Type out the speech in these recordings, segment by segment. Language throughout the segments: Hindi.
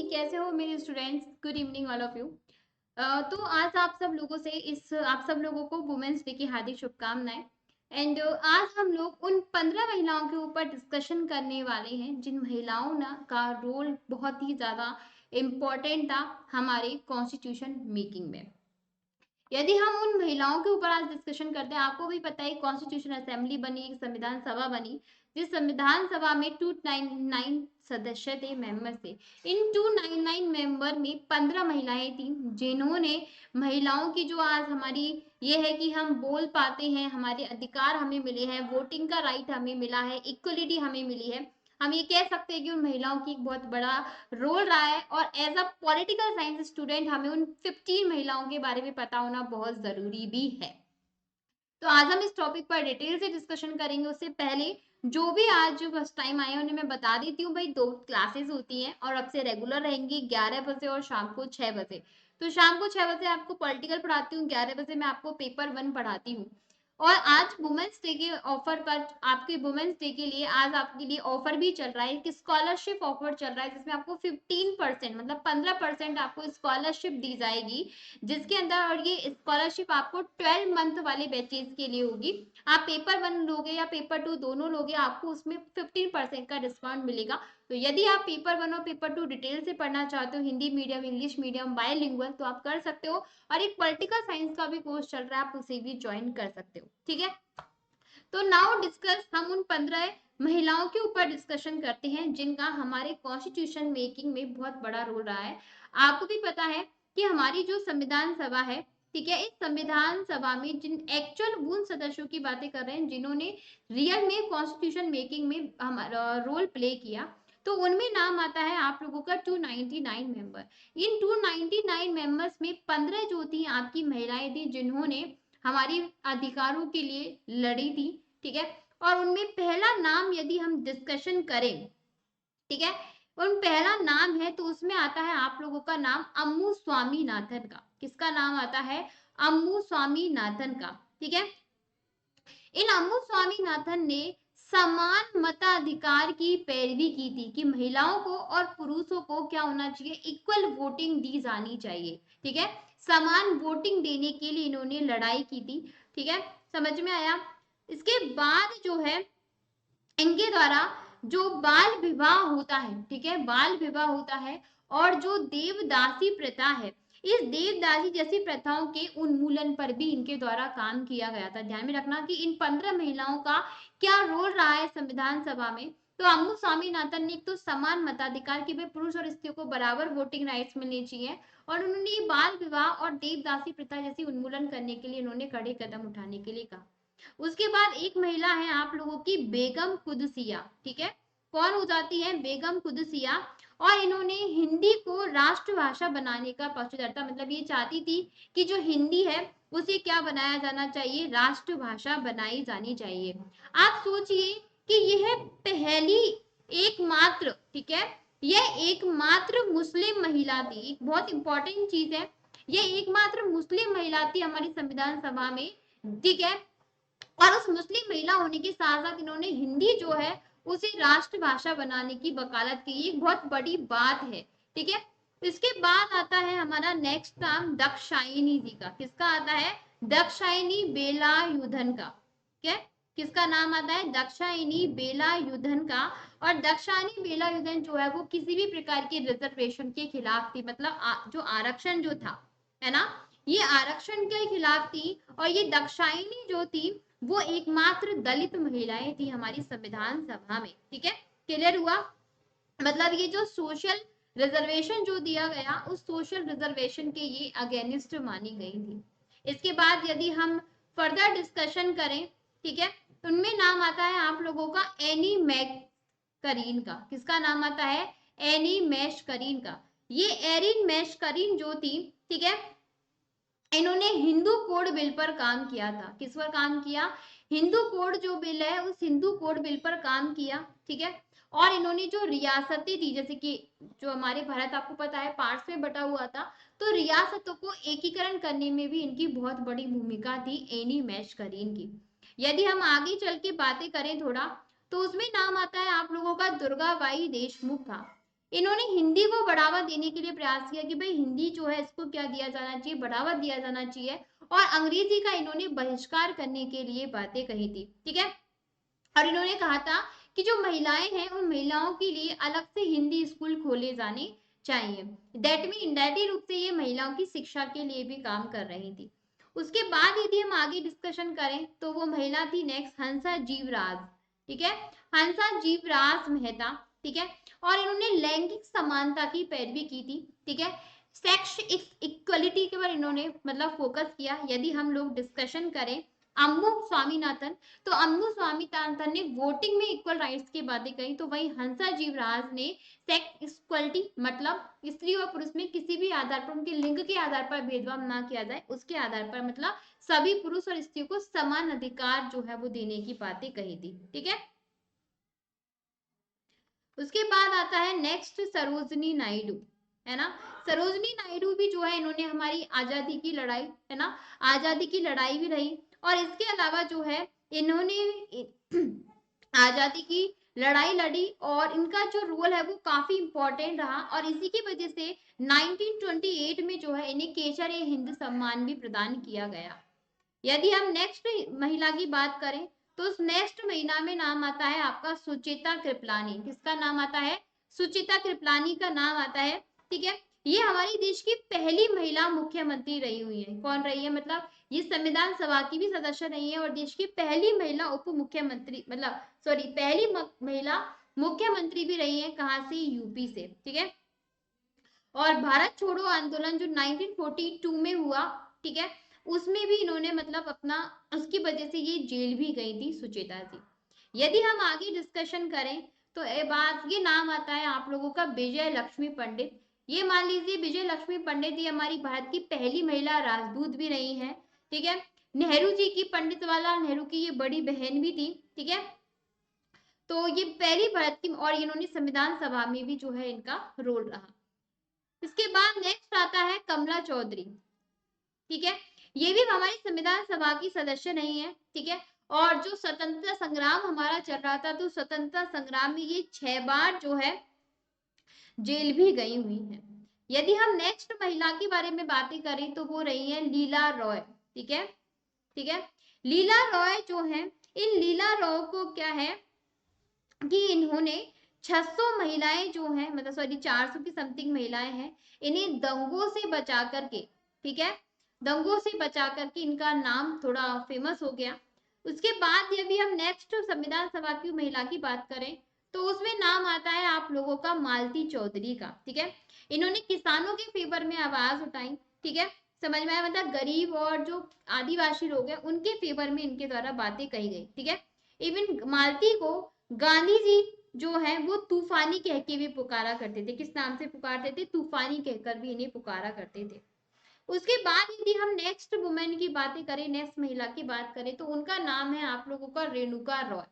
कैसे हो मेरे students? Good evening all of you. तो आज आप सब लोगों को वुमेन्स डे की हार्दिक शुभकामनाएं। एंड आज हम लोग उन 15 महिलाओं के ऊपर डिस्कशन करने वाले हैं जिन महिलाओं ना का रोल बहुत ही ज्यादा इम्पोर्टेंट था हमारे कॉन्स्टिट्यूशन मेकिंग में। यदि हम उन महिलाओं के ऊपर आज डिस्कशन करते हैं, आपको भी पता है कॉन्स्टिट्यूशन असेंबली बनी, एक संविधान सभा बनी, जिस संविधान सभा में 299 सदस्य थे, मेंबर थे। इन 299 मेंबर में 15 महिलाएं थी, जिन्होंने महिलाओं की जो आज हमारी ये है कि हम बोल पाते हैं, हमारे अधिकार हमें मिले हैं, वोटिंग का राइट हमें मिला है, इक्वलिटी हमें मिली है। हम ये कह सकते हैं कि उन महिलाओं की एक बहुत बड़ा रोल रहा है। और as a political science student हमें उन 15 महिलाओं के बारे में पता होना बहुत जरूरी भी है। तो आज हम इस टॉपिक पर डिटेल से डिस्कशन करेंगे। उससे पहले जो भी आज जो फर्स्ट टाइम आए उन्हें मैं बता देती हूँ भाई, 2 क्लासेस होती हैं और अब से रेगुलर रहेंगी 11 बजे और शाम को 6 बजे। तो शाम को 6 बजे आपको पॉलिटिकल पढ़ाती हूँ, 11 बजे मैं आपको पेपर 1 पढ़ाती हूँ। और आज वुमेन्स डे के ऑफर पर आपके वुमेन्स डे के लिए आज आपके लिए ऑफर भी चल रहा है, एक स्कॉलरशिप ऑफर चल रहा है जिसमें आपको 15% मतलब 15% आपको स्कॉलरशिप दी जाएगी, जिसके अंदर, और ये स्कॉलरशिप आपको 12 मंथ वाले बैचेस के लिए होगी। आप पेपर 1 लोगे या पेपर 2 दोनों लोगे, आपको उसमें 15% का डिस्काउंट मिलेगा। तो यदि आप पेपर 1 और पेपर 2 डिटेल से पढ़ना चाहते हो, Hindi medium, English medium, bilingual, तो आप कर सकते हो। और एक पॉलिटिकल साइंस का भी कोर्स चल रहा है, आप उसे भी ज्वाइन कर सकते हो। ठीक है, तो नाउ डिस्कस, हम उन 15 महिलाओं के ऊपर डिस्कशन करते हैं जिनका हमारे कॉन्स्टिट्यूशन मेकिंग में बहुत बड़ा रोल रहा है। आपको भी पता है कि हमारी जो संविधान सभा है, ठीक है, इस संविधान सभा में जिन एक्चुअल उन सदस्यों की बातें कर रहे हैं जिन्होंने रियल में कॉन्स्टिट्यूशन मेकिंग में हमारा रोल प्ले किया, तो उनमें नाम आता है आप लोगों का 299 मेंबर। इन 299 मेंबर्स में 15 जो थी आपकी महिलाएं थी जिन्होंने हमारी अधिकारों के लिए लड़ी थी। ठीक है, और उनमें पहला नाम यदि हम डिस्कशन करें, ठीक है, उन पहला नाम है तो उसमें आता है आप लोगों का नाम अम्मू स्वामीनाथन का। किसका नाम आता है? अम्मू स्वामीनाथन का। ठीक है, इन अम्मू स्वामीनाथन ने समान मताधिकार की पैरवी की थी कि महिलाओं को और पुरुषों को क्या होना चाहिए, इक्वल वोटिंग दी जानी चाहिए। ठीक है, समान वोटिंग देने के लिए इन्होंने लड़ाई की थी। ठीक है, समझ में आया? इसके बाद जो है इनके द्वारा जो बाल विवाह होता है, ठीक है, बाल विवाह होता है, और जो देवदासी प्रथा है, इस देवदासी जैसी प्रथाओं के उन्मूलन पर भी इनके द्वारा काम किया गया था। ध्यान में रखना कि इन 15 महिलाओं का क्या रोल रहा है संविधान सभा में। तो अम्मू स्वामीनाथन ने एक तो समान मताधिकार की भाई पुरुष और स्त्रियों को बराबर वोटिंग राइट्स मिलने चाहिए, और उन्होंने बाल विवाह और देवदासी प्रथा जैसी उन्मूलन करने के लिए उन्होंने कड़े कदम उठाने के लिए कहा। उसके बाद एक महिला है आप लोगों की बेगम कुदसिया। ठीक है, कौन हो जाती है? बेगम कुदसिया। और इन्होंने हिंदी को राष्ट्रभाषा बनाने का पक्षधर था, मतलब ये चाहती थी कि जो हिंदी है उसे क्या बनाया जाना चाहिए, राष्ट्रभाषा बनाई जानी चाहिए। आप सोचिए कि यह पहली एकमात्र, ठीक है, यह एकमात्र मुस्लिम महिला थी। एक बहुत इंपॉर्टेंट चीज है, यह एकमात्र मुस्लिम महिला थी हमारी संविधान सभा में। ठीक है, और उस मुस्लिम महिला होने के साथ साथ इन्होंने हिंदी जो है उसे राष्ट्रभाषा बनाने की वकालत की। एक बहुत बड़ी बात है। ठीक है, इसके बाद आता है हमारा नेक्स्ट नाम दक्षायनी जी का। किसका आता है? दक्षायनी बेलायुधन का। ठीक है, किसका नाम आता है? दक्षायनी बेलायुधन का। और दक्षायनी बेलायुधन जो है वो किसी भी प्रकार के रिजर्वेशन के खिलाफ थी, मतलब जो आरक्षण जो था, है ना, ये आरक्षण के खिलाफ थी। और ये दक्षायनी जो थी वो एकमात्र दलित महिलाएं थी हमारी संविधान सभा में। ठीक है, क्लियर हुआ? मतलब ये जो सोशल रिजर्वेशन जो दिया गया, उस सोशल रिजर्वेशन के ये अगेंस्ट मानी गई थी। इसके बाद यदि हम फर्दर डिस्कशन करें, ठीक है, उनमें नाम आता है आप लोगों का एनी मैक करीन का। किसका नाम आता है? एनी मैश करीन का। ये एरिन मैश करीन जो थी, ठीक है, इन्होंने हिंदू कोड बिल पर काम किया था। किस पर काम किया? हिंदू कोड जो बिल है उस हिंदू कोड बिल पर काम किया। ठीक है, और इन्होंने जो रियासतें थी, जैसे कि जो हमारे भारत आपको पता है पार्ट्स में बटा हुआ था, तो रियासतों को एकीकरण करने में भी इनकी बहुत बड़ी भूमिका थी एनी मैश करीन की। यदि हम आगे चल के बातें करें थोड़ा, तो उसमें नाम आता है आप लोगों का दुर्गाबाई देशमुख का। इन्होंने हिंदी को बढ़ावा देने के लिए प्रयास किया कि भाई हिंदी जो है इसको क्या दिया जाना चाहिए, बढ़ावा दिया जाना चाहिए, और अंग्रेजी का इन्होंने बहिष्कार करने के लिए बातें कही थी, ठीक है। और इन्होंने कहा था कि जो महिलाएं हैं उन महिलाओं के लिए अलग से हिंदी स्कूल खोले जाने चाहिए। दैट मीन इनडायरेक्टली रूप से ये महिलाओं की शिक्षा के लिए भी काम कर रही थी। उसके बाद यदि हम आगे डिस्कशन करें तो वो महिला थी नेक्स्ट हंसा जीवराज, ठीक है, हंसा जीवराज मेहता, ठीक है। और इन्होंने लैंगिक समानता की पैरवी की थी, ठीक है, सेक्स इक्वलिटी के ऊपर इन्होंने मतलब फोकस किया। यदि हम लोग डिस्कशन करें अम्बु स्वामीनाथन, तो अम्बु स्वामीनाथन ने वोटिंग में इक्वल राइट्स की बातें कही, तो वही हंसा जीवराज ने सेक्स इक्वलिटी मतलब स्त्री और पुरुष में किसी भी आधार पर उनके लिंग के आधार पर भेदभाव ना किया जाए, उसके आधार पर मतलब सभी पुरुष और स्त्रियों को समान अधिकार जो है वो देने की बातें कही थी, ठीक है। उसके बाद आता है नेक्स्ट सरोजनी नायडू, है ना। सरोजनी नायडू भी जो है इन्होंने हमारी आजादी की लड़ाई, है ना, आजादी की लड़ाई भी रही, और इसके अलावा जो है इन्होंने आजादी की लड़ाई लड़ी, और इनका जो रोल है वो काफी इंपॉर्टेंट रहा, और इसी की वजह से 1928 में जो है इन्हें केसर ए हिंद सम्मान भी प्रदान किया गया। यदि हम नेक्स्ट महिला की बात करें तो उस नेक्स्ट महिला में नाम आता है आपका सुचिता कृपलानी। किसका नाम आता है? सुचिता कृपलानी का नाम आता है, ठीक है। ये हमारी देश की पहली महिला मुख्यमंत्री रही हुई है। कौन रही है? मतलब ये संविधान सभा की भी सदस्य रही है और देश की पहली महिला उप मुख्यमंत्री मतलब सॉरी पहली महिला मुख्यमंत्री भी रही है। कहां से? यूपी से, ठीक है। और भारत छोड़ो आंदोलन जो 1942 में हुआ, ठीक है, उसमें भी इन्होंने मतलब अपना उसकी वजह से ये जेल भी गई थी सुचेता जी। यदि हम आगे डिस्कशन करें तो ये नाम आता है आप लोगों का विजय लक्ष्मी पंडित। ये मान लीजिए विजय लक्ष्मी पंडित ये हमारी भारत की पहली महिला राजदूत भी रही है, ठीक है। नेहरू जी की, पंडित जवाहरलाल नेहरू की ये बड़ी बहन भी थी, ठीक है। तो ये पहली भारत की, और इन्होंने संविधान सभा में भी जो है इनका रोल रहा। इसके बाद नेक्स्ट आता है कमला चौधरी, ठीक है। ये भी हमारी संविधान सभा की सदस्य नहीं है, ठीक है। और जो स्वतंत्रता संग्राम हमारा चल रहा था तो स्वतंत्रता संग्राम में ये 6 बार जो है जेल भी गई हुई है। यदि हम नेक्स्ट महिला के बारे में बातें करें तो वो रही है लीला रॉय, ठीक है, ठीक है। लीला रॉय जो है, इन लीला रॉय को क्या है कि इन्होंने 600 महिलाएं जो हैं मतलब सॉरी 400 की समथिंग महिलाएं हैं, इन्हें दंगों से बचा करके, ठीक है, दंगों से बचा करके इनका नाम थोड़ा फेमस हो गया। उसके बाद यदि हम नेक्स्ट संविधान सभा की महिला की बात करें तो उसमें नाम आता है आप लोगों का मालती चौधरी का, ठीक है। इन्होंने किसानों के फेवर में आवाज उठाई, ठीक है, समझ में आया, मतलब गरीब और जो आदिवासी लोग हैं उनके फेवर में इनके द्वारा बातें कही गई, ठीक है। इवन मालती को गांधी जी जो है वो तूफानी कह के भी पुकारा करते थे। किस नाम से पुकारते थे? तूफानी कहकर भी इन्हें पुकारा करते थे। उसके बाद यदि हम नेक्स्ट वुमेन की बातें करें, नेक्स्ट महिला की बात करें तो उनका नाम है आप लोगों का रेणुका रॉय,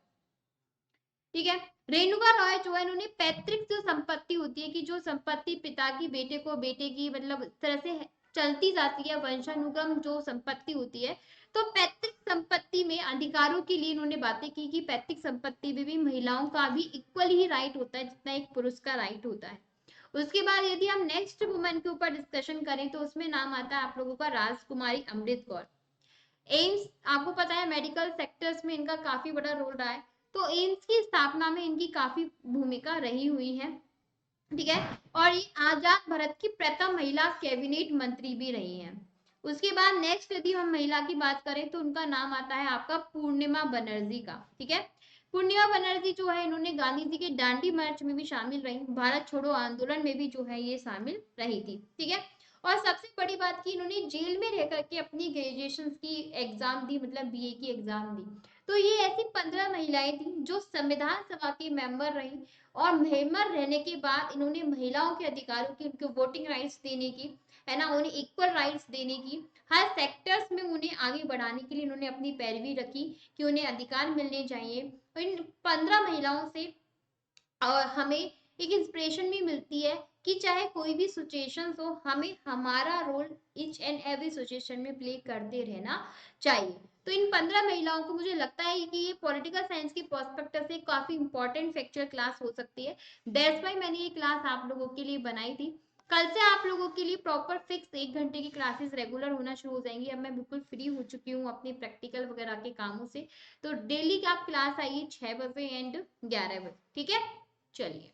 ठीक है। रेणुका रॉय जो है इन्होंने पैतृक जो संपत्ति होती है कि जो संपत्ति पिता की बेटे को, बेटे की मतलब इस तरह से चलती जाती है वंशानुगम जो संपत्ति होती है, तो पैतृक संपत्ति में अधिकारों के लिए इन्होंने बातें की कि पैतृक संपत्ति में भी महिलाओं का भी इक्वल ही राइट होता है जितना एक पुरुष का राइट होता है। उसके बाद यदि हम नेक्स्ट वुमेन के ऊपर डिस्कशन करें तो उसमें नाम आता है आप लोगों का राजकुमारी अमृत कौर। एम्स आपको पता है मेडिकल सेक्टर्स में इनका काफी बड़ा रोल रहा है, तो एम्स की स्थापना में इनकी काफी भूमिका रही हुई है, ठीक है। और ये आजाद भारत की प्रथम महिला कैबिनेट मंत्री भी रही हैं। उसके बाद नेक्स्ट यदि हम महिला की बात करें तो उनका नाम आता है आपका पूर्णिमा बनर्जी का, ठीक है। पूर्णिमा बनर्जी जो है इन्होंने गांधी जी के दांडी मार्च में भी शामिल रही, भारत छोड़ो आंदोलन में भी जो है ये शामिल रही थी, ठीक है। और सबसे बड़ी बात की इन्होंने जेल में रह करके अपनी ग्रेजुएशन की एग्जाम दी, मतलब बीए की एग्जाम दी। तो ये ऐसी 15 महिलाएं थी जो संविधान सभा की मेंबर रही, और मेंबर रहने के बाद इन्होंने महिलाओं के अधिकारों की, उनको वोटिंग राइट्स देने की, है ना, उन्हें इक्वल राइट्स देने की, हर सेक्टर्स में उन्हें आगे बढ़ाने के लिए इन्होंने अपनी पैरवी रखी कि उन्हें अधिकार मिलने चाहिए। तो इन 15 महिलाओं से और हमें एक इंस्पिरेशन भी मिलती है कि चाहे कोई भी सिचुएशन हो, हमें हमारा role each and every situation में प्ले करते रहना चाहिए। तो इन 15 महिलाओं को मुझे लगता है कि ये पॉलिटिकल साइंस की पर्सपेक्टिव से काफी इंपॉर्टेंट फैक्चुअल क्लास हो सकती है। दैट्स वाई मैंने ये क्लास आप लोगों के लिए बनाई थी। कल से आप लोगों के लिए प्रॉपर फिक्स 1 घंटे की क्लासेस रेगुलर होना शुरू हो जाएंगी। अब मैं बिल्कुल फ्री हो चुकी हूँ अपने प्रैक्टिकल वगैरह के कामों से। तो डेली की आप क्लास आइए 6 बजे एंड 11 बजे, ठीक है? चलिए।